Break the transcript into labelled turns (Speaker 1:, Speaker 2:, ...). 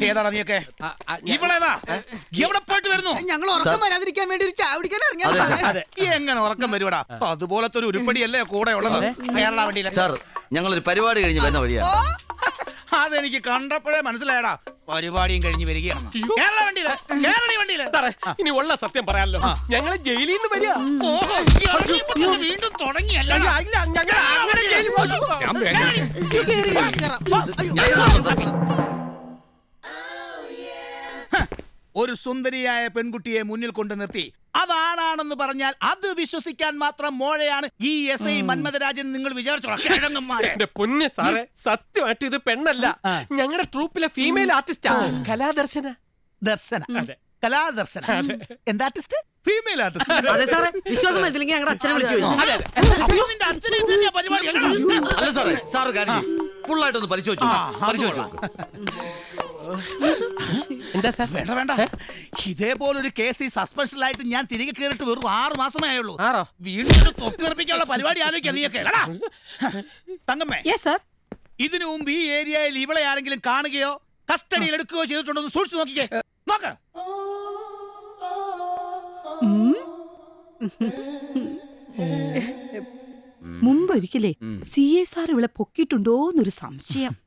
Speaker 1: ഏതാടാ നീയൊക്കെ? ഇവളേതാ? എവിടെ പോയിട്ട് വരുന്നു?
Speaker 2: ഞങ്ങൾ ഉറക്കം വരാതിരിക്കാൻ വേണ്ടി ഒരു ചായ കുടിക്കാൻ ഇറങ്ങിയ.
Speaker 1: എങ്ങനെ ഉറക്കം വരുവാടാ? അതുപോലത്തെ ഒരു ഉരുപ്പടിയല്ലേ കൂടെ ഉള്ളത്. കേരള വണ്ടിയിലെ
Speaker 3: സാർ ഞങ്ങളൊരു പരിപാടി കഴിഞ്ഞ് വരുന്ന വഴിയാണ്.
Speaker 1: അതെനിക്ക് കണ്ടപ്പോഴേ മനസ്സിലായടാ, പരിപാടിയും കഴിഞ്ഞ് വരികയാണ്. കേരള വണ്ടിയില്, കേരള വണ്ടിയില്.
Speaker 4: ഇനി ഉള്ള സത്യം പറയാമല്ലോ, ഞങ്ങള് ജയിലിൽ നിന്ന് വരിക.
Speaker 1: വീണ്ടും തുടങ്ങിയല്ല. ഒരു സുന്ദരിയായ പെൺകുട്ടിയെ മുന്നിൽ കൊണ്ട് നിർത്തി അതാണാണെന്ന് പറഞ്ഞാൽ അത് വിശ്വസിക്കാൻ മാത്രം മോഴയാണ് ഈ എസ് ഐ മന്മഥരാജൻ. നിങ്ങൾ വിചാരിച്ചോളാം.
Speaker 4: എന്റെ പൊന്ന് സാറേ, സത്യമായിട്ട് ഇത് പെണ്ണല്ല, ഞങ്ങളുടെ ട്രൂപ്പിലെ ഫീമെയിൽ ആർട്ടിസ്റ്റാ, കലാദർശന.
Speaker 1: ദർശന, കലാദർശന. എന്താ ആർട്ടിസ്റ്റ്? Female artist.
Speaker 2: അതെ സാറേ, വിശ്വാസം പറ്റില്ലെങ്കിൽ ഞങ്ങളുടെ അച്ഛനെ വിളിച്ചു.
Speaker 3: അല്ല സാറേ, സാറ് കാര്യം ഫുള്ളായിട്ടൊന്ന് പരിശോധിച്ചു.
Speaker 4: എന്താ സാർ?
Speaker 1: വേണ്ട വേണ്ട, ഇതേപോലൊരു കേസ് ഈ സസ്പെൻഷനിലായിട്ട് ഞാൻ തിരികെ കയറിയിട്ട് വെറും 6 മാസമേ ആയുള്ളൂ. വീണ്ടും തൊപ്പി തെറിപ്പിക്കാനുള്ള പരിപാടി ആലോചിക്കുക നീയൊക്കെ. തങ്കമ്മേ, ഇതിനു മുമ്പ് ഈ ഏരിയയിൽ ഇവളെ ആരെങ്കിലും കാണുകയോ കസ്റ്റഡിയിൽ എടുക്കുകയോ ചെയ്തിട്ടുണ്ടോ എന്ന് സൂക്ഷിച്ചു നോക്കിക്കേ. നോക്ക്.
Speaker 5: മുമ്പൊരിക്കലേ CA സാർ ഇവളെ പൊക്കിയിട്ടുണ്ടോന്നൊരു സംശയം.